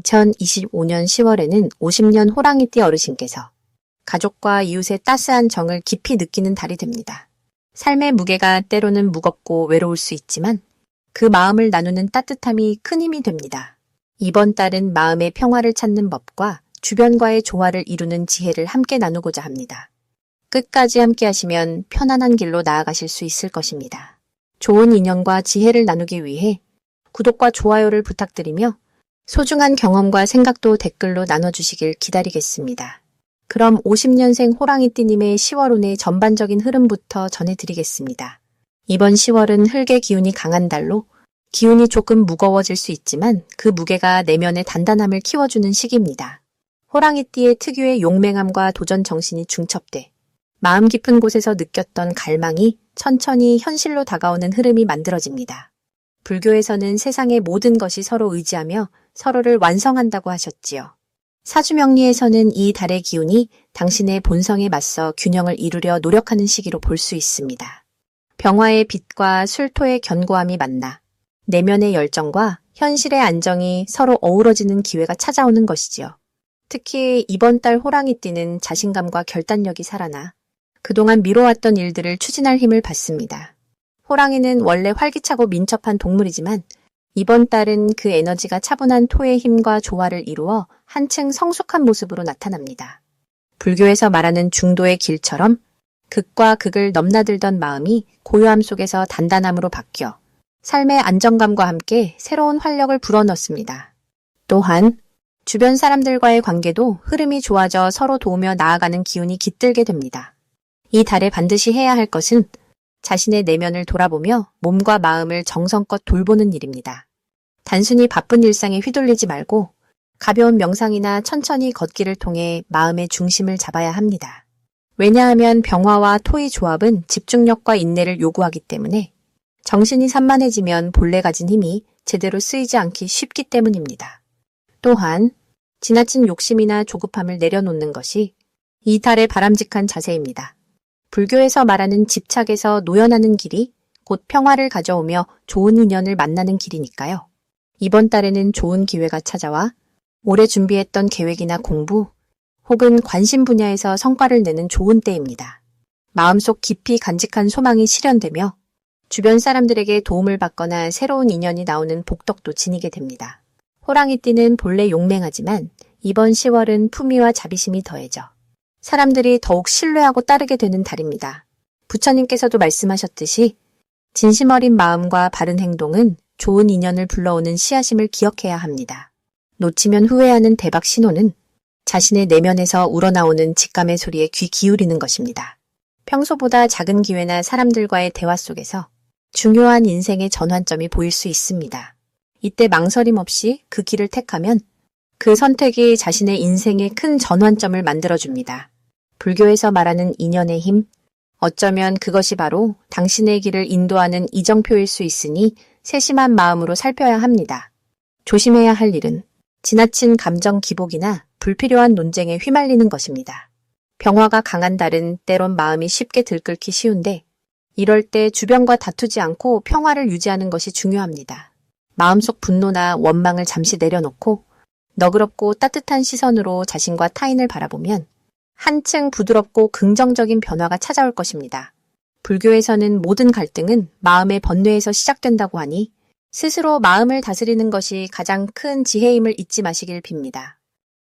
2025년 10월에는 50년 호랑이띠 어르신께서 가족과 이웃의 따스한 정을 깊이 느끼는 달이 됩니다. 삶의 무게가 때로는 무겁고 외로울 수 있지만 그 마음을 나누는 따뜻함이 큰 힘이 됩니다. 이번 달은 마음의 평화를 찾는 법과 주변과의 조화를 이루는 지혜를 함께 나누고자 합니다. 끝까지 함께 하시면 편안한 길로 나아가실 수 있을 것입니다. 좋은 인연과 지혜를 나누기 위해 구독과 좋아요를 부탁드리며 소중한 경험과 생각도 댓글로 나눠주시길 기다리겠습니다. 그럼 50년생 호랑이띠님의 10월 운의 전반적인 흐름부터 전해드리겠습니다. 이번 10월은 흙의 기운이 강한 달로 기운이 조금 무거워질 수 있지만 그 무게가 내면의 단단함을 키워주는 시기입니다. 호랑이띠의 특유의 용맹함과 도전 정신이 중첩돼 마음 깊은 곳에서 느꼈던 갈망이 천천히 현실로 다가오는 흐름이 만들어집니다. 불교에서는 세상의 모든 것이 서로 의지하며 서로를 완성한다고 하셨지요. 사주명리에서는 이 달의 기운이 당신의 본성에 맞서 균형을 이루려 노력하는 시기로 볼 수 있습니다. 병화의 빛과 술토의 견고함이 만나 내면의 열정과 현실의 안정이 서로 어우러지는 기회가 찾아오는 것이지요. 특히 이번 달 호랑이띠는 자신감과 결단력이 살아나 그동안 미뤄왔던 일들을 추진할 힘을 받습니다. 호랑이는 원래 활기차고 민첩한 동물이지만 이번 달은 그 에너지가 차분한 토의 힘과 조화를 이루어 한층 성숙한 모습으로 나타납니다. 불교에서 말하는 중도의 길처럼 극과 극을 넘나들던 마음이 고요함 속에서 단단함으로 바뀌어 삶의 안정감과 함께 새로운 활력을 불어넣습니다. 또한 주변 사람들과의 관계도 흐름이 좋아져 서로 도우며 나아가는 기운이 깃들게 됩니다. 이 달에 반드시 해야 할 것은 자신의 내면을 돌아보며 몸과 마음을 정성껏 돌보는 일입니다. 단순히 바쁜 일상에 휘둘리지 말고 가벼운 명상이나 천천히 걷기를 통해 마음의 중심을 잡아야 합니다. 왜냐하면 병화와 토의 조합은 집중력과 인내를 요구하기 때문에 정신이 산만해지면 본래 가진 힘이 제대로 쓰이지 않기 쉽기 때문입니다. 또한 지나친 욕심이나 조급함을 내려놓는 것이 이 달의 바람직한 자세입니다. 불교에서 말하는 집착에서 노연하는 길이 곧 평화를 가져오며 좋은 인연을 만나는 길이니까요. 이번 달에는 좋은 기회가 찾아와 오래 준비했던 계획이나 공부 혹은 관심 분야에서 성과를 내는 좋은 때입니다. 마음속 깊이 간직한 소망이 실현되며 주변 사람들에게 도움을 받거나 새로운 인연이 나오는 복덕도 지니게 됩니다. 호랑이띠는 본래 용맹하지만 이번 10월은 품위와 자비심이 더해져 사람들이 더욱 신뢰하고 따르게 되는 달입니다. 부처님께서도 말씀하셨듯이 진심 어린 마음과 바른 행동은 좋은 인연을 불러오는 씨앗임을 기억해야 합니다. 놓치면 후회하는 대박 신호는 자신의 내면에서 우러나오는 직감의 소리에 귀 기울이는 것입니다. 평소보다 작은 기회나 사람들과의 대화 속에서 중요한 인생의 전환점이 보일 수 있습니다. 이때 망설임 없이 그 길을 택하면 그 선택이 자신의 인생의 큰 전환점을 만들어줍니다. 불교에서 말하는 인연의 힘, 어쩌면 그것이 바로 당신의 길을 인도하는 이정표일 수 있으니 세심한 마음으로 살펴야 합니다. 조심해야 할 일은 지나친 감정 기복이나 불필요한 논쟁에 휘말리는 것입니다. 병화가 강한 달은 때론 마음이 쉽게 들끓기 쉬운데 이럴 때 주변과 다투지 않고 평화를 유지하는 것이 중요합니다. 마음속 분노나 원망을 잠시 내려놓고 너그럽고 따뜻한 시선으로 자신과 타인을 바라보면 한층 부드럽고 긍정적인 변화가 찾아올 것입니다. 불교에서는 모든 갈등은 마음의 번뇌에서 시작된다고 하니 스스로 마음을 다스리는 것이 가장 큰 지혜임을 잊지 마시길 빕니다.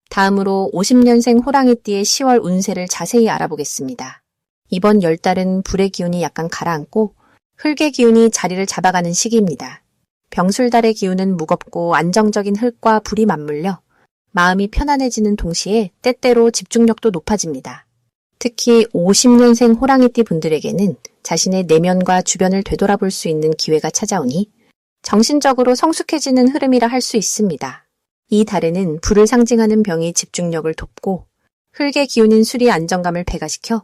다음으로 50년생 호랑이띠의 10월 운세를 자세히 알아보겠습니다. 이번 열달은 불의 기운이 약간 가라앉고 흙의 기운이 자리를 잡아가는 시기입니다. 병술달의 기운은 무겁고 안정적인 흙과 불이 맞물려 마음이 편안해지는 동시에 때때로 집중력도 높아집니다. 특히 50년생 호랑이띠 분들에게는 자신의 내면과 주변을 되돌아볼 수 있는 기회가 찾아오니 정신적으로 성숙해지는 흐름이라 할 수 있습니다. 이 달에는 불을 상징하는 병이 집중력을 돕고 흙의 기운인 술이 안정감을 배가시켜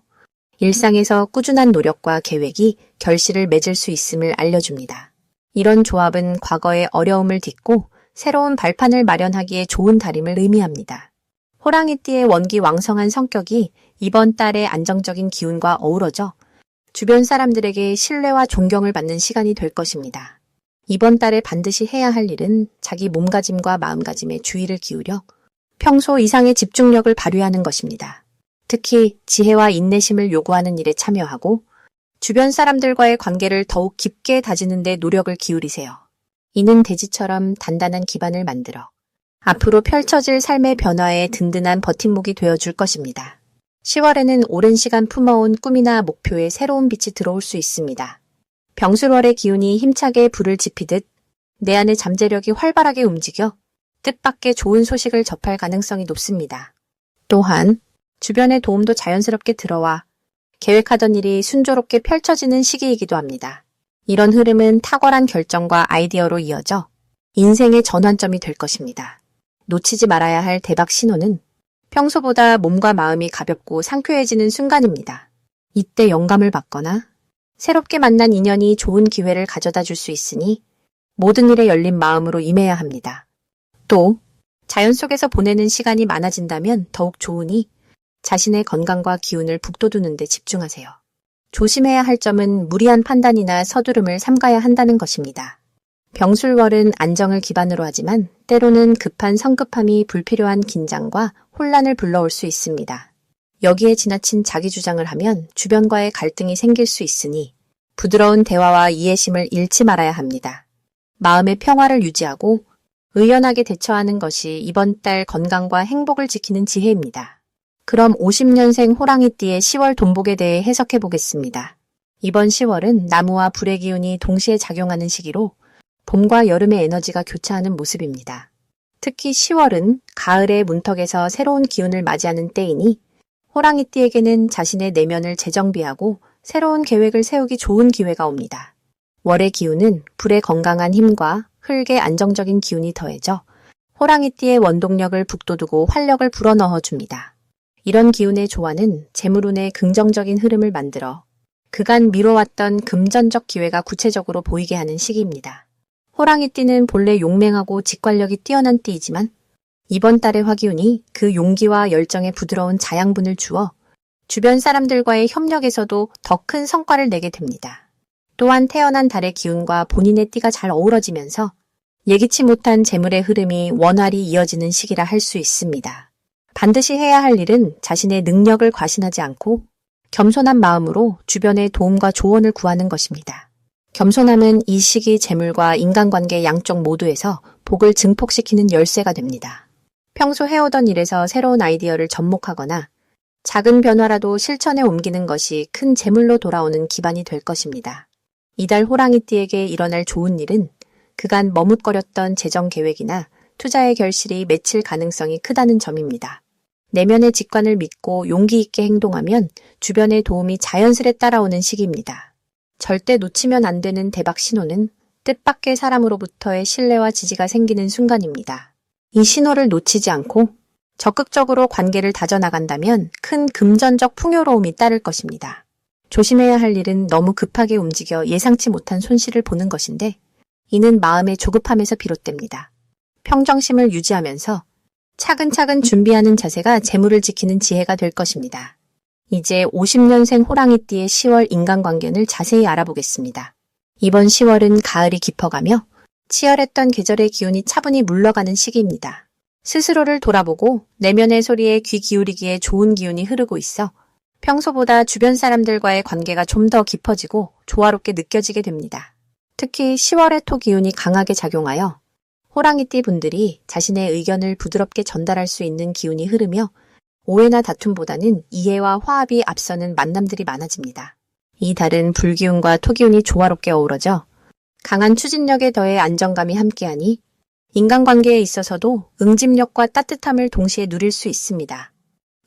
일상에서 꾸준한 노력과 계획이 결실을 맺을 수 있음을 알려줍니다. 이런 조합은 과거의 어려움을 딛고 새로운 발판을 마련하기에 좋은 달임을 의미합니다. 호랑이띠의 원기 왕성한 성격이 이번 달의 안정적인 기운과 어우러져 주변 사람들에게 신뢰와 존경을 받는 시간이 될 것입니다. 이번 달에 반드시 해야 할 일은 자기 몸가짐과 마음가짐에 주의를 기울여 평소 이상의 집중력을 발휘하는 것입니다. 특히 지혜와 인내심을 요구하는 일에 참여하고 주변 사람들과의 관계를 더욱 깊게 다지는 데 노력을 기울이세요. 이는 대지처럼 단단한 기반을 만들어 앞으로 펼쳐질 삶의 변화에 든든한 버팀목이 되어줄 것입니다. 10월에는 오랜 시간 품어온 꿈이나 목표에 새로운 빛이 들어올 수 있습니다. 병술월의 기운이 힘차게 불을 지피듯 내 안의 잠재력이 활발하게 움직여 뜻밖의 좋은 소식을 접할 가능성이 높습니다. 또한 주변의 도움도 자연스럽게 들어와 계획하던 일이 순조롭게 펼쳐지는 시기이기도 합니다. 이런 흐름은 탁월한 결정과 아이디어로 이어져 인생의 전환점이 될 것입니다. 놓치지 말아야 할 대박 신호는 평소보다 몸과 마음이 가볍고 상쾌해지는 순간입니다. 이때 영감을 받거나 새롭게 만난 인연이 좋은 기회를 가져다 줄 수 있으니 모든 일에 열린 마음으로 임해야 합니다. 또 자연 속에서 보내는 시간이 많아진다면 더욱 좋으니 자신의 건강과 기운을 북돋우는 데 집중하세요. 조심해야 할 점은 무리한 판단이나 서두름을 삼가야 한다는 것입니다. 병술월은 안정을 기반으로 하지만 때로는 급한 성급함이 불필요한 긴장과 혼란을 불러올 수 있습니다. 여기에 지나친 자기 주장을 하면 주변과의 갈등이 생길 수 있으니 부드러운 대화와 이해심을 잃지 말아야 합니다. 마음의 평화를 유지하고 의연하게 대처하는 것이 이번 달 건강과 행복을 지키는 지혜입니다. 그럼 50년생 호랑이띠의 10월 돈복에 대해 해석해 보겠습니다. 이번 10월은 나무와 불의 기운이 동시에 작용하는 시기로 봄과 여름의 에너지가 교차하는 모습입니다. 특히 10월은 가을의 문턱에서 새로운 기운을 맞이하는 때이니 호랑이띠에게는 자신의 내면을 재정비하고 새로운 계획을 세우기 좋은 기회가 옵니다. 월의 기운은 불의 건강한 힘과 흙의 안정적인 기운이 더해져 호랑이띠의 원동력을 북돋우고 활력을 불어넣어 줍니다. 이런 기운의 조화는 재물운의 긍정적인 흐름을 만들어 그간 미뤄왔던 금전적 기회가 구체적으로 보이게 하는 시기입니다. 호랑이띠는 본래 용맹하고 직관력이 뛰어난 띠이지만 이번 달의 화기운이 그 용기와 열정에 부드러운 자양분을 주어 주변 사람들과의 협력에서도 더 큰 성과를 내게 됩니다. 또한 태어난 달의 기운과 본인의 띠가 잘 어우러지면서 예기치 못한 재물의 흐름이 원활히 이어지는 시기라 할 수 있습니다. 반드시 해야 할 일은 자신의 능력을 과신하지 않고 겸손한 마음으로 주변의 도움과 조언을 구하는 것입니다. 겸손함은 이 시기 재물과 인간관계 양쪽 모두에서 복을 증폭시키는 열쇠가 됩니다. 평소 해오던 일에서 새로운 아이디어를 접목하거나 작은 변화라도 실천에 옮기는 것이 큰 재물로 돌아오는 기반이 될 것입니다. 이달 호랑이띠에게 일어날 좋은 일은 그간 머뭇거렸던 재정 계획이나 투자의 결실이 맺힐 가능성이 크다는 점입니다. 내면의 직관을 믿고 용기 있게 행동하면 주변의 도움이 자연스레 따라오는 시기입니다. 절대 놓치면 안 되는 대박 신호는 뜻밖의 사람으로부터의 신뢰와 지지가 생기는 순간입니다. 이 신호를 놓치지 않고 적극적으로 관계를 다져나간다면 큰 금전적 풍요로움이 따를 것입니다. 조심해야 할 일은 너무 급하게 움직여 예상치 못한 손실을 보는 것인데 이는 마음의 조급함에서 비롯됩니다. 평정심을 유지하면서 차근차근 준비하는 자세가 재물을 지키는 지혜가 될 것입니다. 이제 50년생 호랑이띠의 10월 인간관계를 자세히 알아보겠습니다. 이번 10월은 가을이 깊어가며 치열했던 계절의 기운이 차분히 물러가는 시기입니다. 스스로를 돌아보고 내면의 소리에 귀 기울이기에 좋은 기운이 흐르고 있어 평소보다 주변 사람들과의 관계가 좀 더 깊어지고 조화롭게 느껴지게 됩니다. 특히 10월의 토 기운이 강하게 작용하여 호랑이띠 분들이 자신의 의견을 부드럽게 전달할 수 있는 기운이 흐르며 오해나 다툼보다는 이해와 화합이 앞서는 만남들이 많아집니다. 이 달은 불기운과 토기운이 조화롭게 어우러져 강한 추진력에 더해 안정감이 함께하니 인간관계에 있어서도 응집력과 따뜻함을 동시에 누릴 수 있습니다.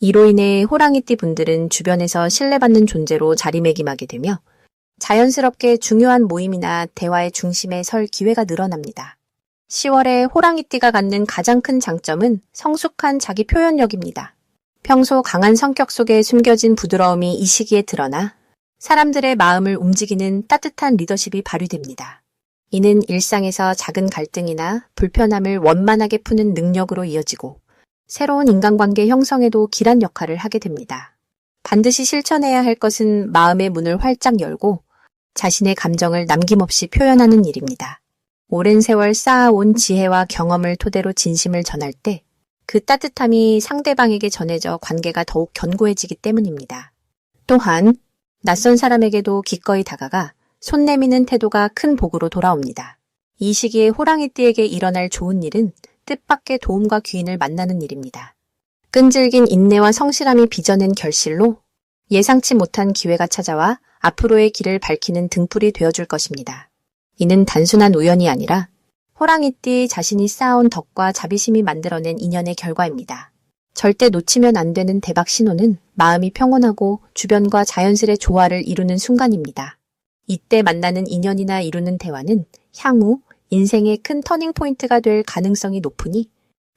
이로 인해 호랑이띠 분들은 주변에서 신뢰받는 존재로 자리매김하게 되며 자연스럽게 중요한 모임이나 대화의 중심에 설 기회가 늘어납니다. 10월에 호랑이띠가 갖는 가장 큰 장점은 성숙한 자기 표현력입니다. 평소 강한 성격 속에 숨겨진 부드러움이 이 시기에 드러나 사람들의 마음을 움직이는 따뜻한 리더십이 발휘됩니다. 이는 일상에서 작은 갈등이나 불편함을 원만하게 푸는 능력으로 이어지고 새로운 인간관계 형성에도 길한 역할을 하게 됩니다. 반드시 실천해야 할 것은 마음의 문을 활짝 열고 자신의 감정을 남김없이 표현하는 일입니다. 오랜 세월 쌓아온 지혜와 경험을 토대로 진심을 전할 때 그 따뜻함이 상대방에게 전해져 관계가 더욱 견고해지기 때문입니다. 또한 낯선 사람에게도 기꺼이 다가가 손 내미는 태도가 큰 복으로 돌아옵니다. 이 시기에 호랑이띠에게 일어날 좋은 일은 뜻밖의 도움과 귀인을 만나는 일입니다. 끈질긴 인내와 성실함이 빚어낸 결실로 예상치 못한 기회가 찾아와 앞으로의 길을 밝히는 등불이 되어줄 것입니다. 이는 단순한 우연이 아니라 호랑이띠 자신이 쌓아온 덕과 자비심이 만들어낸 인연의 결과입니다. 절대 놓치면 안 되는 대박 신호는 마음이 평온하고 주변과 자연스레 조화를 이루는 순간입니다. 이때 만나는 인연이나 이루는 대화는 향후 인생의 큰 터닝포인트가 될 가능성이 높으니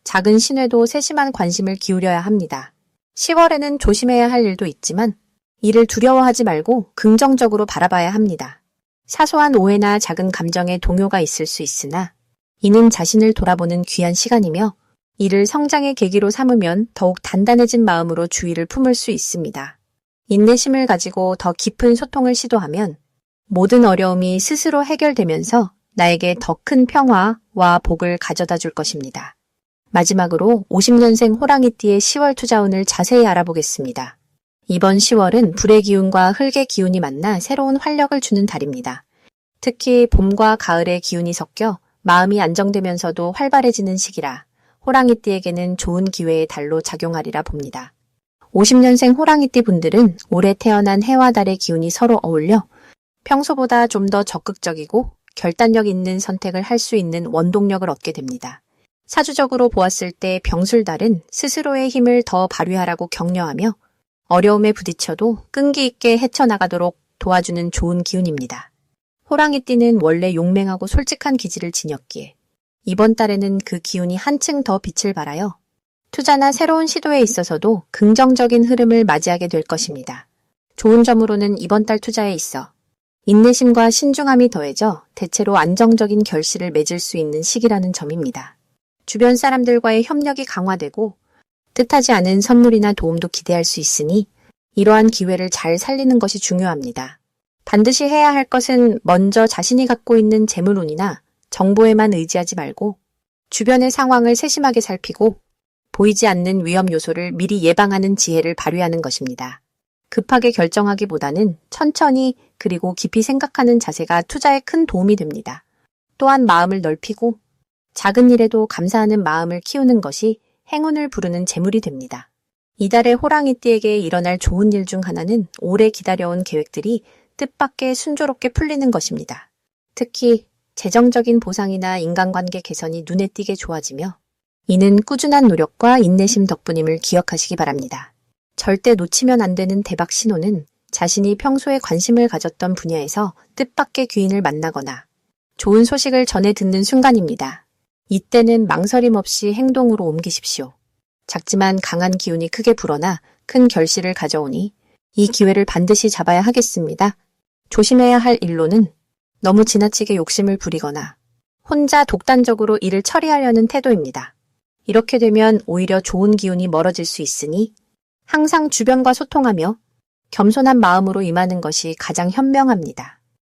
작은 신호에도 세심한 관심을 기울여야 합니다. 10월에는 조심해야 할 일도 있지만 이를 두려워하지 말고 긍정적으로 바라봐야 합니다. 사소한 오해나 작은 감정의 동요가 있을 수 있으나 이는 자신을 돌아보는 귀한 시간이며 이를 성장의 계기로 삼으면 더욱 단단해진 마음으로 주의를 품을 수 있습니다. 인내심을 가지고 더 깊은 소통을 시도하면 모든 어려움이 스스로 해결되면서 나에게 더 큰 평화와 복을 가져다 줄 것입니다. 마지막으로 50년생 호랑이띠의 10월 투자운을 자세히 알아보겠습니다. 이번 10월은 불의 기운과 흙의 기운이 만나 새로운 활력을 주는 달입니다. 특히 봄과 가을의 기운이 섞여 마음이 안정되면서도 활발해지는 시기라 호랑이띠에게는 좋은 기회의 달로 작용하리라 봅니다. 50년생 호랑이띠 분들은 올해 태어난 해와 달의 기운이 서로 어울려 평소보다 좀 더 적극적이고 결단력 있는 선택을 할 수 있는 원동력을 얻게 됩니다. 사주적으로 보았을 때 병술달은 스스로의 힘을 더 발휘하라고 격려하며 어려움에 부딪혀도 끈기 있게 헤쳐나가도록 도와주는 좋은 기운입니다. 호랑이띠는 원래 용맹하고 솔직한 기질을 지녔기에 이번 달에는 그 기운이 한층 더 빛을 발하여 투자나 새로운 시도에 있어서도 긍정적인 흐름을 맞이하게 될 것입니다. 좋은 점으로는 이번 달 투자에 있어 인내심과 신중함이 더해져 대체로 안정적인 결실을 맺을 수 있는 시기라는 점입니다. 주변 사람들과의 협력이 강화되고 뜻하지 않은 선물이나 도움도 기대할 수 있으니 이러한 기회를 잘 살리는 것이 중요합니다. 반드시 해야 할 것은 먼저 자신이 갖고 있는 재물운이나 정보에만 의지하지 말고 주변의 상황을 세심하게 살피고 보이지 않는 위험 요소를 미리 예방하는 지혜를 발휘하는 것입니다. 급하게 결정하기보다는 천천히 그리고 깊이 생각하는 자세가 투자에 큰 도움이 됩니다. 또한 마음을 넓히고 작은 일에도 감사하는 마음을 키우는 것이 행운을 부르는 재물이 됩니다. 이달의 호랑이띠에게 일어날 좋은 일 중 하나는 오래 기다려온 계획들이 뜻밖의 순조롭게 풀리는 것입니다. 특히 재정적인 보상이나 인간관계 개선이 눈에 띄게 좋아지며 이는 꾸준한 노력과 인내심 덕분임을 기억하시기 바랍니다. 절대 놓치면 안 되는 대박 신호는 자신이 평소에 관심을 가졌던 분야에서 뜻밖의 귀인을 만나거나 좋은 소식을 전해 듣는 순간입니다. 이때는 망설임 없이 행동으로 옮기십시오. 작지만 강한 기운이 크게 불어나 큰 결실을 가져오니 이 기회를 반드시 잡아야 하겠습니다. 조심해야 할 일로는 너무 지나치게 욕심을 부리거나 혼자 독단적으로 일을 처리하려는 태도입니다. 이렇게 되면 오히려 좋은 기운이 멀어질 수 있으니 항상 주변과 소통하며 겸손한 마음으로 임하는 것이 가장 현명합니다.